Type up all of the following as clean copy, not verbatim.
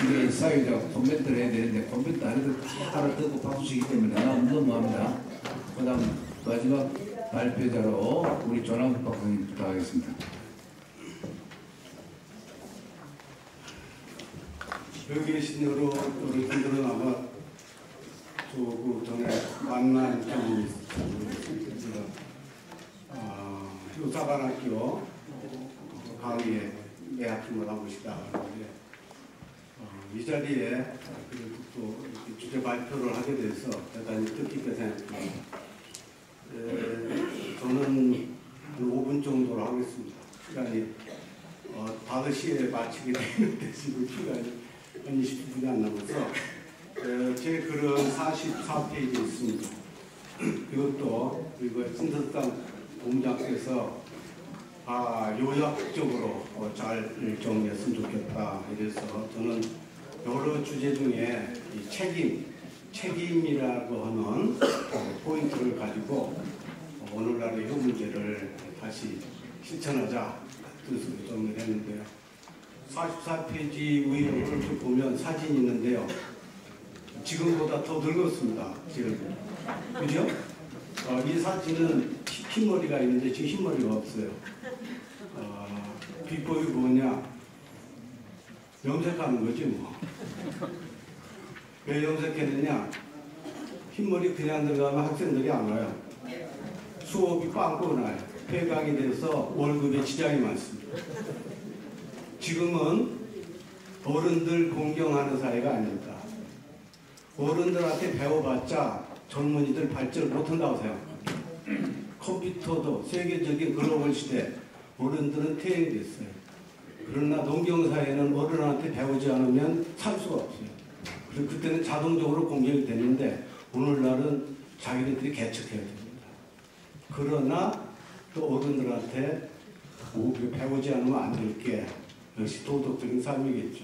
이게 사회적 코멘트를 해야 되는데 코멘트 안 해도 다 알아듣고 박수치기 때문에 너무합니다. 그 다음 마지막 발표자로 우리 조남국 박사님 부탁하겠습니다. 여기 계신 여러 어르신들은 아마 그 전에 만난 경험이 있습니다. 효사관학교 강의에 매학중을 하고 싶다 하는데 이 자리에 또 주제 발표를 하게 돼서 대단히 뜻깊게 생각합니다. 저는 한 5분 정도로 하겠습니다. 시간이 5시에 마치게 되는데 지금 시간이 한 20분이 안 남아서 제 글은 44페이지에 있습니다. 이것도 신설상 공작에서 요약적으로 잘 정리했으면 좋겠다. 이래서 저는 여러 주제 중에 이 책임이라고 하는 포인트를 가지고 오늘날의 현 문제를 다시 실천하자 뜻으로 정리를 했는데요. 44페이지 위에 오른쪽 보면 사진이 있는데요. 지금보다 더 늙었습니다. 지금. 그죠? 이 사진은 흰머리가 있는데 지금 흰머리가 없어요. 비법이 뭐냐? 염색하는 거지 뭐. 왜 염색했느냐? 흰머리 그냥 들어가면 학생들이 안 와요. 수업이 빵꾸 나요. 폐강이 돼서 월급에 지장이 많습니다. 지금은 어른들 공경하는 사회가 아닙니다. 어른들한테 배워봤자 젊은이들 발전을 못한다고 생각합니다. 컴퓨터도 세계적인 글로벌 시대 어른들은 퇴행됐어요. 그러나 농경사회는 어른한테 배우지 않으면 살 수가 없어요. 그래서 그때는 자동적으로 공격이 됐는데 오늘날은 자기네들이 개척해야 됩니다. 그러나 또 어른들한테 배우지 않으면 안 될 게 역시 도덕적인 삶이겠죠.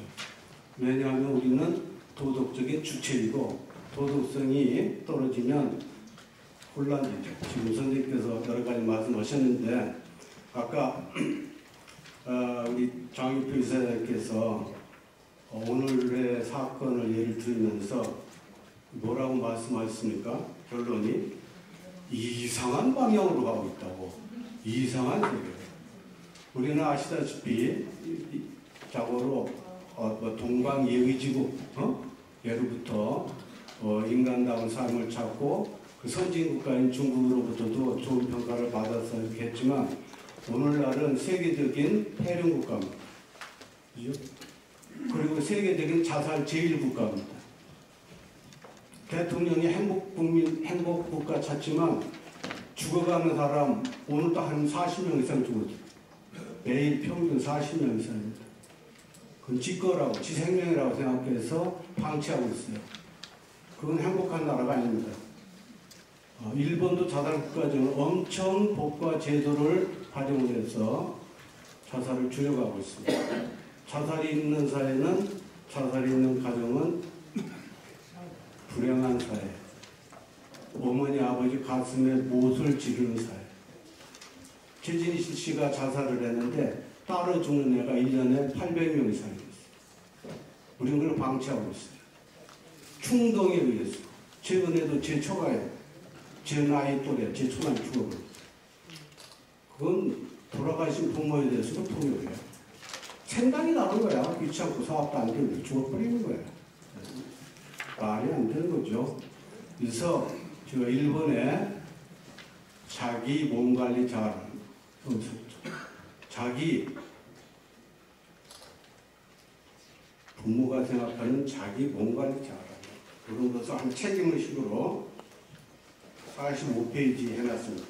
왜냐하면 우리는 도덕적인 주체이고 도덕성이 떨어지면 혼란되죠. 지금 선생님께서 여러 가지 말씀하셨는데 아까 우리 장유표 이사장께서 오늘의 사건을 예를 들면서 뭐라고 말씀하셨습니까? 결론이 이상한 방향으로 가고 있다고. 이상한 세계. 우리는 아시다시피 자고로 동방예의지국 예로부터 인간다운 삶을 찾고 그 선진국가인 중국으로부터도 좋은 평가를 받아서 이렇게 했지만 오늘날은 세계적인 폐륜국가입니다. 그죠? 그리고 세계적인 자살 제일국가입니다. 대통령이 행복국가 찾지만 죽어가는 사람 오늘도 한 40명 이상 죽었죠. 매일 평균 40명 이상입니다. 그건 지 거라고, 지 생명이라고 생각해서 방치하고 있어요. 그건 행복한 나라가 아닙니다. 일본도 자살국가적으로 엄청 법과 제도를 활용을 해서 자살을 줄여가고 있습니다. 자살이 있는 사회는, 자살이 있는 가정은 불행한 사회. 어머니, 아버지 가슴에 못을 지르는 사회. 최진희 씨가 자살을 했는데 따로 죽는 애가 1년에 800명 이상이 있어요. 우리는 그걸 방치하고 있어요. 충동에 의해서. 최근에도 제 처가에 제 나이 또래, 제 초남이 죽어버렸어요. 그건 돌아가신 부모에 대해서도 폭력이에요. 생각이 나는 거야. 귀찮고 사업도 안 되고 죽어버리는 거야. 말이 안 되는 거죠. 그래서 제가 일본에 자기 몸 관리 잘하는 자기 부모가 생각하는 자기 몸 관리 잘하는 그런 것을 한 책임의식으로 45페이지 해놨습니다.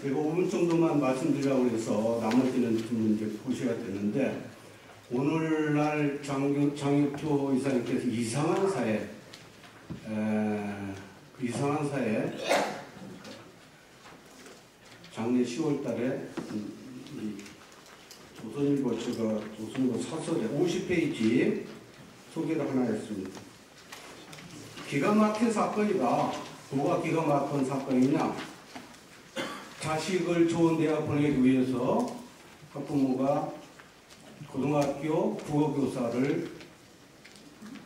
그리고 5분 정도만 말씀드리라고 해서 나머지는 좀 이제 보셔야 되는데 오늘날 장유표 이사님께서 이상한 사회 그 이상한 사회 작년 10월 달에 조선일보 사설에 50페이지 소개를 하나 했습니다. 기가 막힌 사건이다. 뭐가 기가 막힌 사건이냐? 자식을 좋은 대학 보내기 위해서 학부모가 고등학교 국어교사를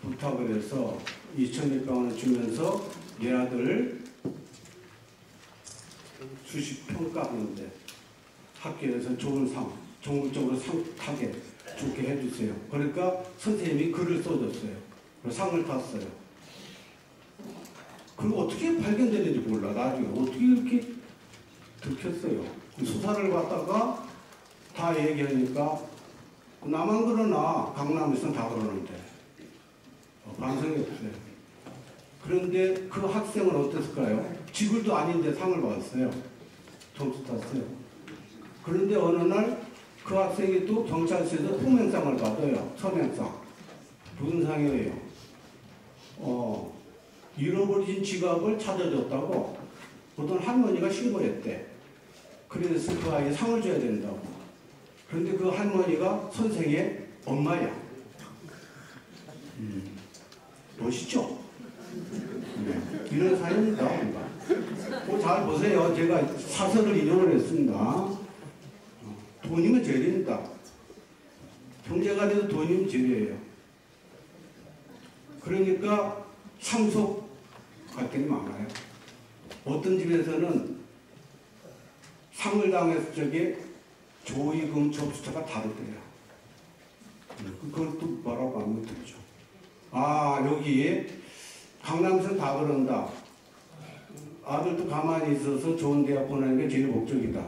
부탁을 해서 2,100만 원을 주면서 내 아들 수시 평가하는데 학교에서 좋은 상, 전국적으로 상 타게 좋게 해주세요. 그러니까 선생님이 글을 써줬어요. 상을 탔어요. 그리고 어떻게 발견되는지 몰라. 나중에 어떻게 이렇게 들켰어요. 수사를 받다가 다 얘기하니까 나만 그러나 강남에서는 다 그러는데 반성이 없어요. 그런데 그 학생은 어땠을까요? 지글도 아닌데 상을 받았어요. 점수 탔어요. 그런데 어느 날 그 학생이 또 경찰서에서 품행상을 받아요. 선행상. 무슨 상이에요? 잃어버린 지갑을 찾아줬다고 어떤 할머니가 신고했대. 그래서 그 아이에 상을 줘야 된다고. 그런데 그 할머니가 선생의 엄마야. 멋있죠? 이런 사연입니다. 잘 보세요. 제가 사설을 인용을 했습니다. 돈이면 죄입니다. 형제가 돼도 돈이면 죄예요. 그러니까 상속 갈등이 많아요. 어떤 집에서는 상을 당했을 적에 조의금 접수처가 다르대요. 그걸 또 뭐라고 하면 되죠. 여기 강남에서 다 그런다. 아들도 가만히 있어서 좋은 대학 보내는 게 제일 목적이다.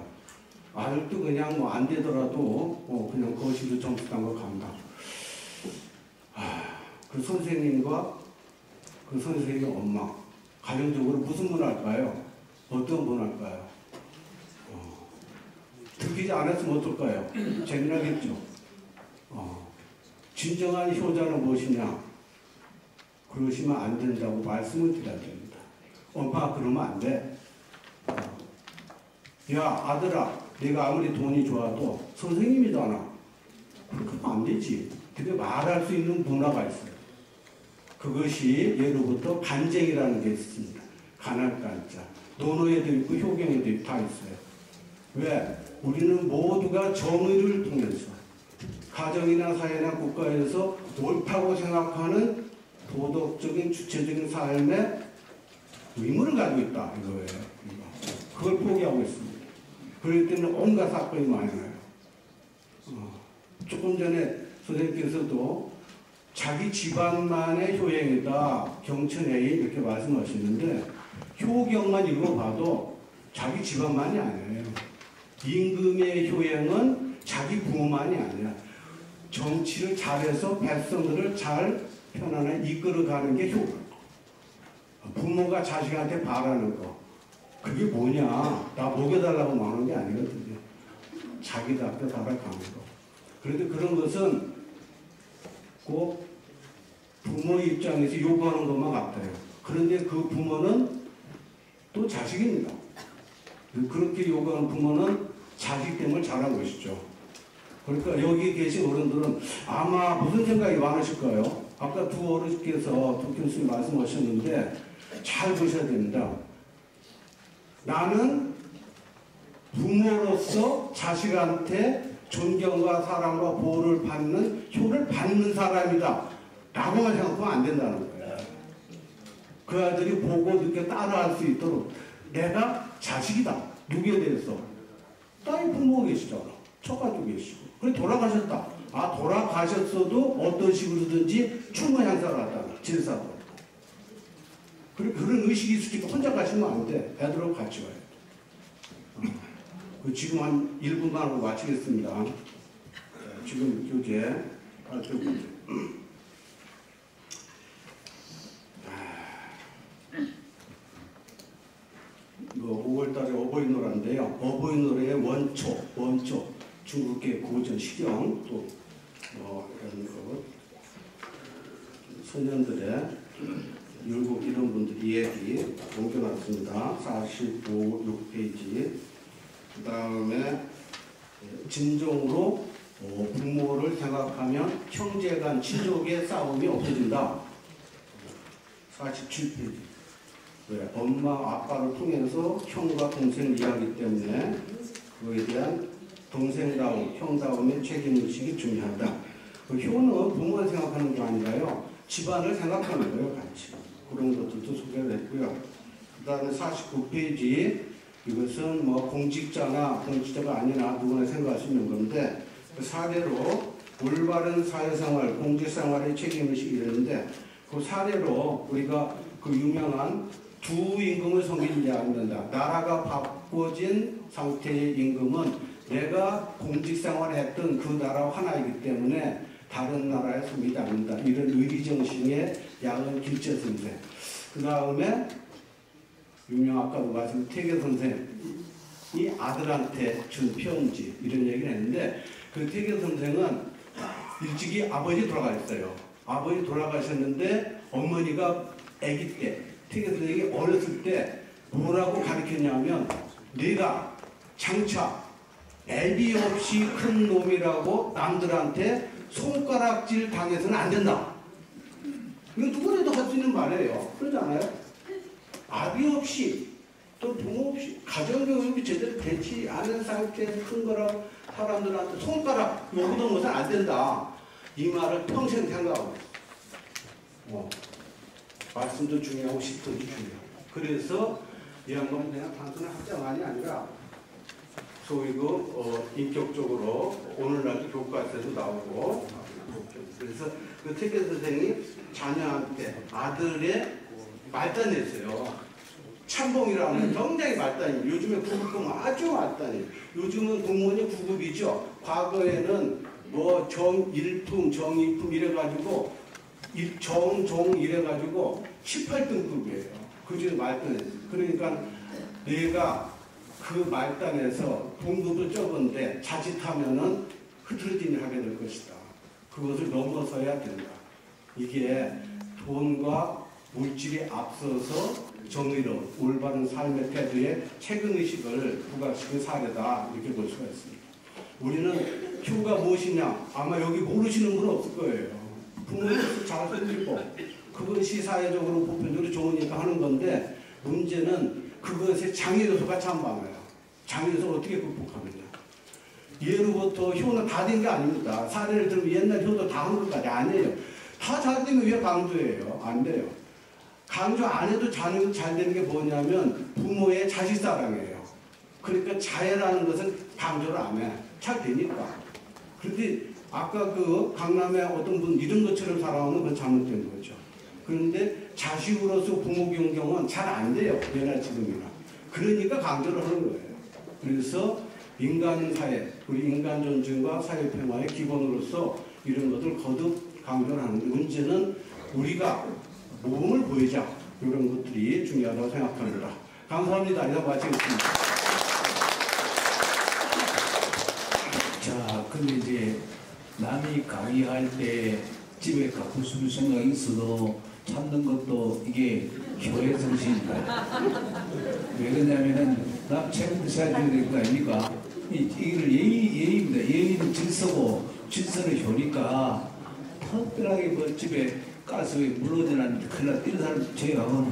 아들도 그냥 뭐 안 되더라도 그냥 거시로 점수 딴 거 간다. 그 선생님과 그 선생님의 엄마 가정적으로 무슨 문화일까요? 어떤 문화일까요? 들키지 않았으면 어떨까요? 재미나겠죠. 진정한 효자는 무엇이냐? 그러시면 안 된다고 말씀을 드려야 됩니다. 엄마 그러면 안 돼. 야 아들아, 내가 아무리 돈이 좋아도 선생님이잖아. 그렇게 하면 안 되지. 근데 말할 수 있는 문화가 있어요. 그것이 예로부터 간쟁이라는 게 있습니다. 간할 간자. 논어에도 있고 효경에도 다 있어요. 왜? 우리는 모두가 정의를 통해서 가정이나 사회나 국가에서 옳다고 생각하는 도덕적인 주체적인 삶의 의무를 가지고 있다 이거예요. 그걸 포기하고 있습니다. 그렇기 때문에 온갖 사건이 많이 나요. 조금 전에 선생님께서도 자기 집안만의 효행이다. 경천애인 이렇게 말씀하시는데 효경만 읽어봐도 자기 집안만이 아니에요. 임금의 효행은 자기 부모만이 아니라 정치를 잘해서 백성들을 잘 편안하게 이끌어가는 게 효과. 부모가 자식한테 바라는 거. 그게 뭐냐. 나 먹여달라고 말하는 게 아니거든요. 자기답게 살아가는 거. 그런데 그런 것은 꼭 부모 입장에서 요구하는 것만 같아요. 그런데 그 부모는 또 자식입니다. 그렇게 요구하는 부모는 자식 때문에 자란 것이죠. 그러니까 여기 계신 어른들은 아마 무슨 생각이 많으실까요? 아까 두 어른께서 두 교수님 말씀하셨는데 잘 보셔야 됩니다. 나는 부모로서 자식한테 존경과 사랑과 보호를 받는 효를 받는 사람이다 라고만 생각하면 안 된다는 거예요. 그 아들이 보고 늦게 따라할 수 있도록 내가 자식이다. 누구에 대해서? 딸이 부모가 계시잖아. 처가도 계시고. 그래 돌아가셨다. 돌아가셨어도 어떤 식으로든지 충무 행사를 하다. 제사도. 그래 그런 의식이 있으니까 혼자 가시면 안 돼. 애들하고 같이 가야 돼. 지금 한 1분만 하고 마치겠습니다. 지금 교재 발표문제. 5월달에 어버이노래인데요. 어버이노래의 원초, 중국의 고전 시경 또 이런 것, 소년들의 율곡 이런 분들이 얘기 옮겨놨습니다. 45, 6페이지. 그 다음에 진정으로 부모를 생각하면 형제간 친족의 싸움이 없어진다. 47페이지. 왜? 엄마, 아빠를 통해서 형과 동생을 이해하기 때문에 그거에 대한 동생다움, 형다움의 책임의식이 중요하다. 그 효는 부모를 생각하는 게 아니라요. 집안을 생각하는 거예요. 같이. 그런 것들도 소개를 했고요. 그 다음에 49페이지 이것은 뭐 공직자나 공직자가 아니나 누구나 생각할 수 있는 건데 그 사례로 올바른 사회생활, 공직생활의 책임의식이 이랬는데 그 사례로 우리가 그 유명한 두 임금을 섬기지 않는다. 나라가 바꿔진 상태의 임금은 내가 공직생활을 했던 그 나라와 하나이기 때문에 다른 나라에 섬기지 않는다. 이런 의리정신의 양은 길재 선생. 그 다음에 유명 아까도 말씀 태계 선생이 아들한테 준 편지 이런 얘기를 했는데 그 태계 선생은 일찍이 아버지 돌아가셨어요. 아버지 돌아가셨는데 어머니가 아기 때 태계 선생이 어렸을 때 뭐라고 가르쳤냐면 네가 장차 애비 없이 큰 놈이라고 남들한테 손가락질 당해서는 안 된다. 이건 누구라도 할 수 있는 말이에요. 그러지 않아요? 아비 없이 또 부모 없이 가정교육이 제대로 되지 않은 상태에서 큰 거라고 사람들한테 손가락 요구던 것은 안 된다. 이 말을 평생 생각하고 있어요. 말씀도 중요하고 식도도 중요하고. 그래서 이 양반은 그냥 단순한 학자만이 아니라 소위 인격적으로 오늘날도 교과서에도 나오고 그래서 그 태계 선생이 자녀한테 아들의 말단이었어요. 참봉이라는 굉장히 말단이에요. 요즘에 구급공 아주 말단이에요. 요즘은 공무원이 구급이죠. 과거에는 뭐 정일품, 정이품 이래가지고 정종 이래가지고 18등급이에요. 그 중에 말단이에요. 그러니까 내가 그 말단에서 등급을 적은데 자칫하면은 흐트러진 일을 하게 될 것이다. 그것을 넘어서야 된다. 이게 돈과 물질이 앞서서 정의로운 올바른 삶의 태도에 책임의식을 부각시킨 사례다. 이렇게 볼 수가 있습니다. 우리는 효가 무엇이냐? 아마 여기 모르시는 분은 없을 거예요. 부모님도 잘 살리고 그것이 사회적으로 보편적으로 좋으니까 하는 건데 문제는 그것의 장애 요소가 참 많아요. 장애 요소를 어떻게 극복하느냐. 예로부터 효는 다 된 게 아닙니다. 사례를 들면 옛날 효도 다 한 것까지 아니에요. 다 잘 되면 왜 강조해요? 안 돼요. 강조 안 해도 자녀가 잘 되는 게 뭐냐면 부모의 자식사랑이에요. 그러니까 자애라는 것은 강조를 안 해. 잘 되니까. 그런데 아까 그 강남에 어떤 분 이런 것처럼 살아오는 건 잘못된 거죠. 그런데 자식으로서 부모 경경은 잘 안 돼요. 예나 지금이나. 그러니까 강조를 하는 거예요. 그래서 인간사회, 우리 인간 존중과 사회 평화의 기본으로서 이런 것들 거듭 강조를 하는데 문제는 우리가 모범을 보이자 이런 것들이 중요하다고 생각합니다. 감사합니다. 이상 마치겠습니다. 자, 근데 이제 남이 강의할 때 집에 갖고 싶은 생각이 있어도 찾는 것도 이게 교회 정신입니다. 왜 그러냐면은 남 책임도 져야 될 거 아닙니까? 이걸 예의입니다. 예의는 질서고 질서는 효니까 특별하게 뭐 집에 가스에 물러지는 큰일 났다 이런 사람 저희 학원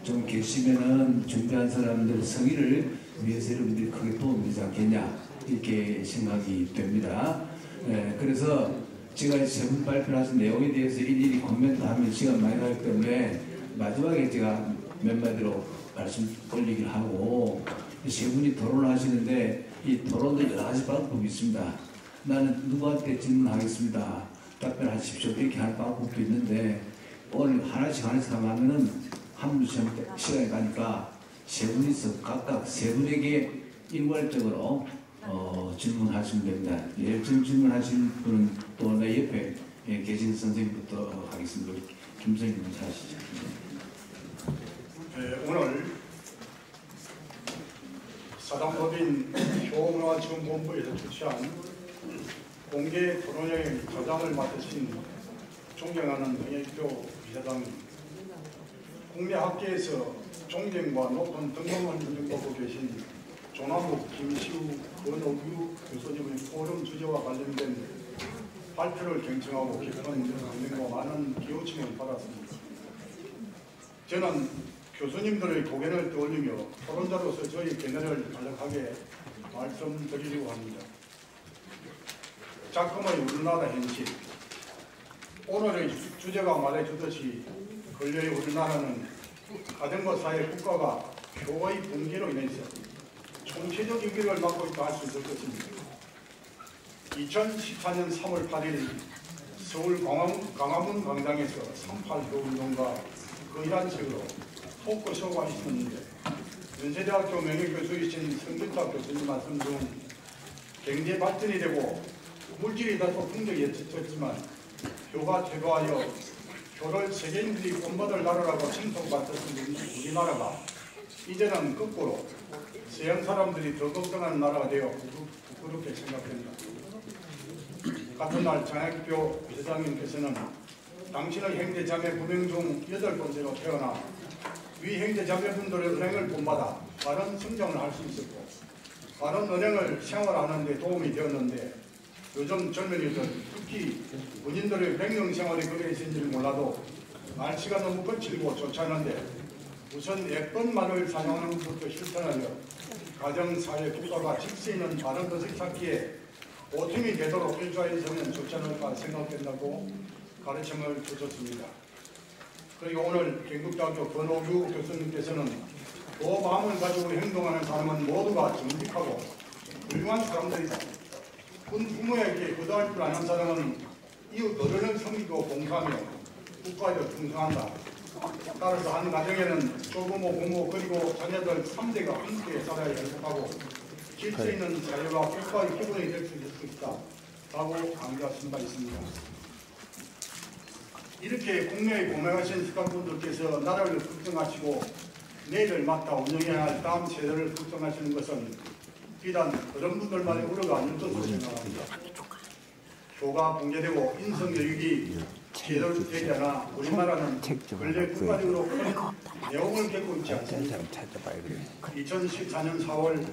좀 계시면은 준비한 사람들 성의를 위해서 여러분들이 크게 도움이 되지 않겠냐 이렇게 생각이 됩니다. 그래서 제가 세 분 발표를 하신 내용에 대해서 일일이 코멘트하면 시간 많이 가기 때문에 마지막에 제가 몇 마디로 말씀 올리기를 하고 세 분이 토론을 하시는데 이 토론도 여러 가지 방법이 있습니다. 나는 누구한테 질문하겠습니다. 답변하십시오. 이렇게 하는 방법도 있는데 오늘 하나씩 하면은 한 분씩 시간이 가니까 세 분이서 각각 세 분에게 일괄적으로 질문하시면 됩니다. 예, 지금 질문하신 분은 또 내 옆에 계신 선생님부터 하겠습니다. 김선생님 먼저 하시죠. 네, 오늘 사단법인 효문화지원본부에서 주최한 공개 토론회의 과장을 맡으신 존경하는 홍익표 이사장, 국내 학계에서 존경과 높은 등록을 인정받고 계신 조남욱, 김시우, 권오규 교수님의 포럼 주제와 관련된 발표를 경청하고 깊은 감명과 많은 기호침을 받았습니다. 저는 교수님들의 고견을 떠올리며 토론자로서 저희 견해를 간략하게 말씀드리려고 합니다. 작금의 우리나라 현실. 오늘의 주제가 말해주듯이 근래의 우리나라는 가정과 사회 국가가 교의 붕괴로 인해서 총체적 위기를 맞고 있다 할 수 있을 것입니다. 2014년 3월 8일 서울 광화문 광장에서 3.8 운동과 거의한 식으로 토크쇼가 있었는데 연세대학교 명예교수이신 성균탁 교수님 말씀 중 경제 발전이 되고 물질이 더 풍족이 예측됐지만 교가 퇴보하여 교를 세계인들이 본받을 나라라고 칭송받던 우리나라가 이제는 거꾸로 서양 사람들이 더 걱정하는 나라가 되어 부끄럽게 생각됩니다. 같은 날 장학교 회장님께서는 당신의 형제자매 9명 중 8번째로 태어나 위 형제자매분들의 은행을 본받아 바른 성장을 할 수 있었고 바른 은행을 생활하는 데 도움이 되었는데 요즘 젊은이들 특히 군인들의 백령 생활이 그래 있는지는 몰라도 날씨가 너무 거칠고 좋지 않은데 우선 예쁜 말을 사용하는 것부터 실천하여 가정, 사회, 국가가 질서 있는 바른 것을 찾기에 보탬이 되도록 일조해서는 좋지 않을까 생각된다고 가르침을 주셨습니다. 그리고 오늘 경북대학교 권오규 교수님께서는 그 마음을 가지고 행동하는 사람은 모두가 정직하고 훌륭한 사람들이다. 군 부모에게 거부할 줄 아는 사람은 이웃 어른을 섬기고 봉사하며 국가에 충성한다. 따라서 한 가정에는 조부모, 부모 그리고 자녀들 3대가 함께 살아야 행복하고 질서 있는 자유와 국가의 기본이 될 수 있다. 라고 강조하신 바 있습니다. 이렇게 국내에 고명하신 수강분들께서 나라를 걱정하시고 내일을 맡아 운영해야 할 다음 세대를 걱정하시는 것은 비단 그런 분들만의 우려가 아닐 것으로 생각합니다. 교가 붕괴되고 인성교육이 제대로 되지 않아 우리나라는 근래 국가적으로 큰 내용을 겪고 있지 않습니다. 2014년 4월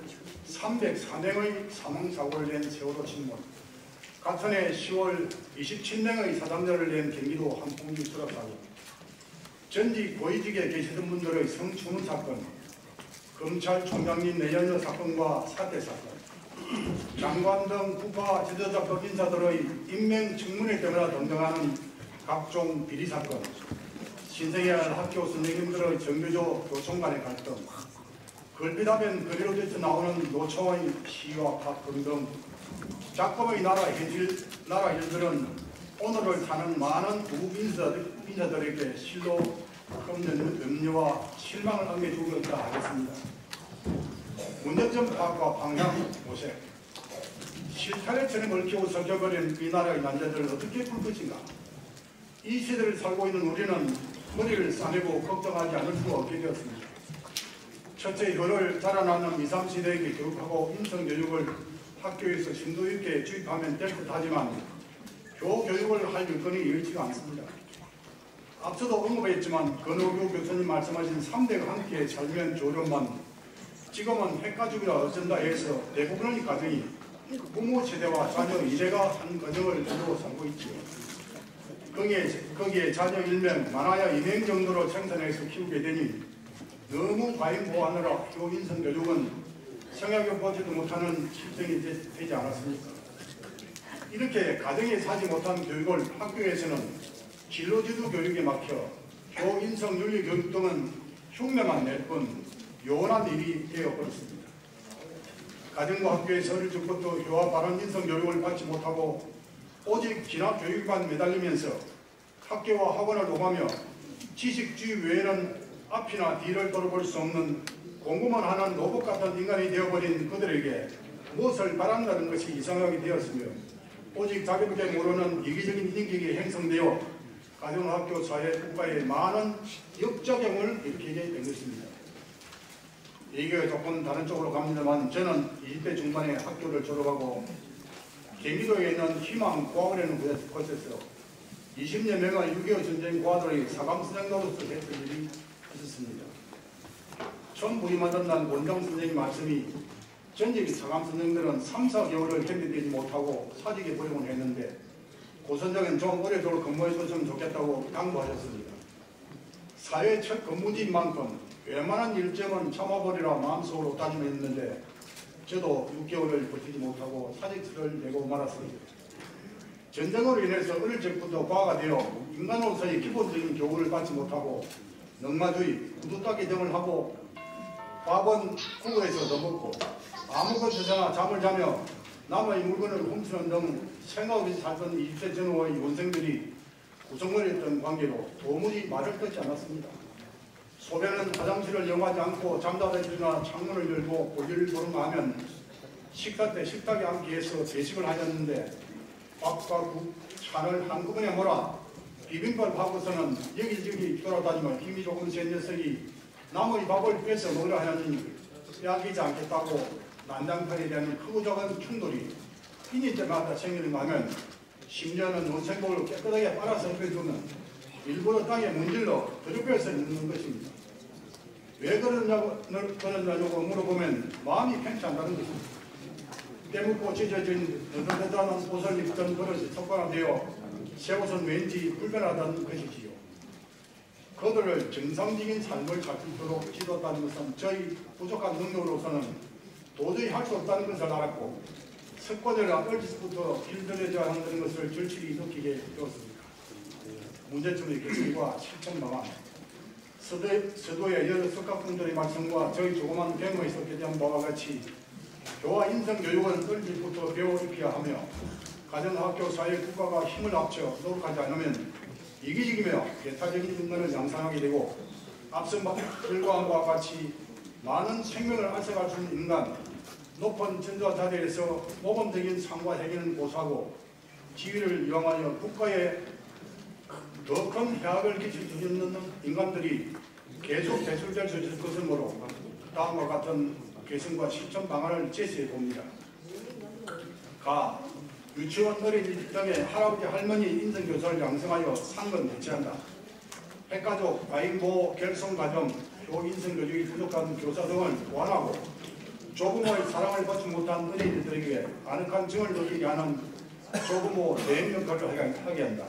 304명의 사망사고를 낸 세월호 침몰, 같은 해 10월 27명의 사상자를 낸 경기도 한풍리 수락사고, 전직 고위직에 계시던 분들의 성추문 사건, 검찰총장님 내연녀 사건과 사퇴 사건, 장관 등 국가 지도자급 인사들의 임명 청문회 때문에 등등하는 각종 비리 사건, 신생아의 학교 선생님들의 정규조 교총 간의 갈등, 걸핏하면 거리로에서 나오는 노총의 시위와 파업 등 작품의 나라 일들은 오늘을 사는 많은 구급 인사들에게 실로 없는 염려와 실망을 안겨주고 있다 하겠습니다. 문제점 파악과 방향 모색, 실타래처럼 얽히고 섞여버린 이 나라의 난제들을 어떻게 풀 것인가. 이 시대를 살고 있는 우리는 머리를 싸매고 걱정하지 않을 수가 없게 되었습니다. 첫째, 혀를 자라나는 2, 3세대에게 교육하고 인성교육을 학교에서 심도 있게 주입하면 될 듯하지만 교육을 할 여건이 여의치가 않습니다. 앞서도 언급했지만 권오규 교수님 말씀하신 3대가 함께 살면 좋으련만 지금은 핵가족이라 어쩐다 해서 대부분의 가정이 부모 세대와 자녀 2대가 한 가정을 두고 살고 있지요. 거기에 자녀 1명, 많아야 2명 정도로 생산해서 키우게 되니 너무 과잉 보호하느라 교인성교육은 성향을 보지도 못하는 실정이 되지 않았습니까? 이렇게 가정에 사지 못한 교육을 학교에서는 진로지도 교육에 막혀 교인성 윤리 교육 등은 흉내만 낼 뿐 요원한 일이 되어버렸습니다. 가정과 학교에 서를 듣고 또 교와 바른 인성 교육을 받지 못하고 오직 진학 교육만 매달리면서 학교와 학원을 오가며 지식주의 외에는 앞이나 뒤를 돌아볼 수 없는 공부만 하는 로봇 같은 인간이 되어버린 그들에게 무엇을 바란다는 것이 이상하게 되었으며 오직 자기밖에 모르는 이기적인 인격이 형성되어 가정, 학교, 사회, 국가에 많은 역작용을 일으키게 된 것입니다. 얘기가 조금 다른 쪽으로 갑니다만 저는 20대 중반에 학교를 졸업하고 경기도에 있는 희망고학원이라는 곳에서 20여 명의 6.25 전쟁 고아들의 사감선생으로서 했던 일이 있었습니다. 처음 부임하던 날 원장 선생님 말씀이 전직 사감선생들은 3, 4개월을 견디지 못하고 사직에 버리곤 했는데 고 선장은 좀 오래도록 근무해줬으면 좋겠다고 당부하셨습니다. 사회 첫 근무지인 만큼 웬만한 일정은 참아버리라 마음속으로 다짐했는데 저도 6개월을 버티지 못하고 사직서를 내고 말았습니다. 전쟁으로 인해서 어릴 적부터 과가 되어 인간으로서의 기본적인 교훈을 받지 못하고 넉마주의, 구두닦이 등을 하고 밥은 국어에서 얻어먹고 아무것도 세상아 잠을 자며 남의 물건을 훔치는 등 생각 없이 살던 20세 전후의 원생들이 구성원이었던 관계로 도무지 말을 듣지 않았습니다. 소변은 화장실을 이용하지 않고 잠자리나 창문을 열고 볼일을 보는가 하면 식사 때 식탁에 앉기 위해서 대식을 하셨는데 밥과 국, 찬을 한꺼번에 몰아 비빔밥 하고서는 여기저기 돌아다니며 힘이 조금 센 녀석이 남의 밥을 뺏어 먹으려 하느니 빼앗기지 않겠다고 난장판에 대한 크고 작은 충돌이 인일 때마다 생기는가 하면 심지어는 원생복을 깨끗하게 빨아서 입혀주는 일부러 땅에 문질러 드럽혀서 입는 것입니다. 왜 그러냐고 물어보면 마음이 편치 않다는 것입니다. 때묻고 찢어진 느긋느긋한 옷을 입던 버릇이 습관화되어 새 옷은 왠지 불편하다는 것이지요. 그들을 정상적인 삶을 살 수 있도록 지도했다는 것은 저희 부족한 능력으로서는 도저히 할 수 없다는 것을 알았고 습관을 어려서부터 길들여져야 한다는 것을 절실히 느끼게 되었습니다. 문제점의 개선과 실천 방안, 서도의 여러 석학분들의 말씀과 저희 조그만 경험에 있었게 된 바와 같이 교화 인성교육은 어릴부터 배워 익혀야 하며 가정, 학교, 사회, 국가가 힘을 합쳐 노력하지 않으면 이기적이며 배타적인 인간을 양산하게 되고 앞서 말한 바와 같이 많은 생명을 앗아갈 수 있는 인간, 높은 전도와 자리에서 모범적인 상과 해결을 고수하고 지위를 이용하여 국가에 더 큰 해악을 끼칠 수 있는 인간들이 계속 배출될 수 있을 것이므로 다음과 같은 개선과 실천 방안을 제시해 봅니다. 가. 유치원 어린이집 등의 할아버지 할머니 인성교사를 양성하여 상근 대체한다. 핵가족, 과잉보호, 결손가정, 교인성교육이 부족한 교사 등을 보완하고 조부모의 사랑을 받지 못한 어린이들에게 아늑한 정을 느끼게 하는 조부모 대행 역할을 하게 한다.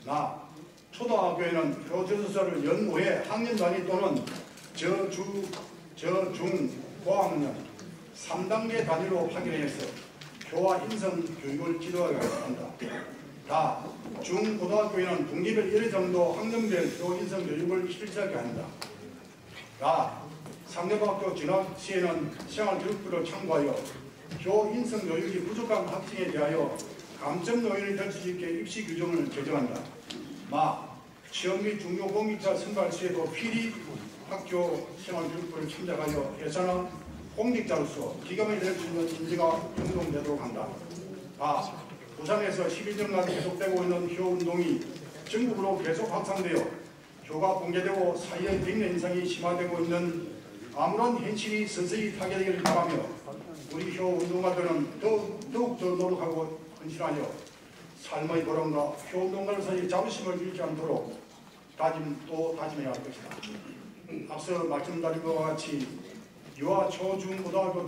나. 초등학교에는 교재수서를 연구해 학년 단위 또는 저중, 고학년 3단계 단위로 확인해서 교화 인성 교육을 지도하게 한다. 다. 중, 고등학교에는 분기별 1회 정도 학년별 교 인성 교육을 실시하게 한다. 다. 상대학교 진학 시에는 생활교육부를 참고하여 교 인성 교육이 부족한 학생에 대하여 감점 요인이 될 수 있게 입시 규정을 제정한다. 마. 시험 및 중요 공직자 선발 시에도 필히 학교 생활교육부를 참작하여 회사나 공직자로서 기감이 될 수 있는 인지가 형성되도록 한다. 아. 부산에서 11년간 계속되고 있는 효운동이 전국으로 계속 확산되어 효가 붕괴되고 사회의 백내 인상이 심화되고 있는 아무런 현실이 서서히 타결되기를 바라며 우리 효운동가들은 더욱더 노력하고 헌신하여 삶의 보람과 효운동가들 사이의 자부심을 잃지 않도록 다짐해야 할 것이다. 앞서 말씀드린 것과 같이 유아, 초, 중, 고등학교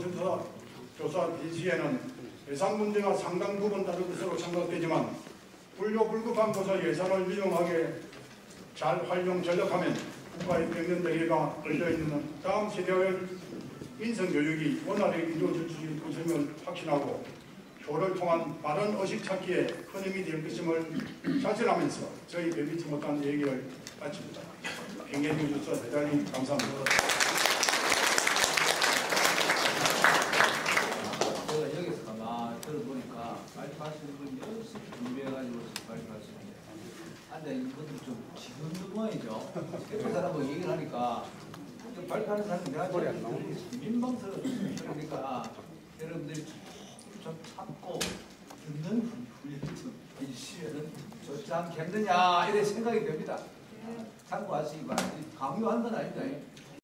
교사 비시에는 예산 문제가 상당 부분 다른 것으로 생각되지만 불급한 것을 예산을 유용하게 잘 활용 전력하면 국가의 평균 대계가 걸려있는 다음 세대의 인성교육이 원활하게 이루어질 수 있을 것임을 확신하고 효를 통한 바른 의식 찾기에 큰 힘이 될 것임을 자신하면서 저희 배비치 못한 얘기를 마칩니다. 경례해 주셔서 대단히 감사합니다. 제가 여기서 가만히 들어보니까 말씀하시는 분이 열심히 준비해가지고 말씀하시는데 근데 이것도 좀 지금 모양이죠. 그 사람하고 얘기를 하니까 발표하는 사람이 내가 민망스러워. 그러니까 여러분들이 좀 참고 듣는 훈련을 좀 해주시면 좋지 않겠느냐 이런 생각이 듭니다. 참고하시기 바랍니다. 강요한 건 아닙니다.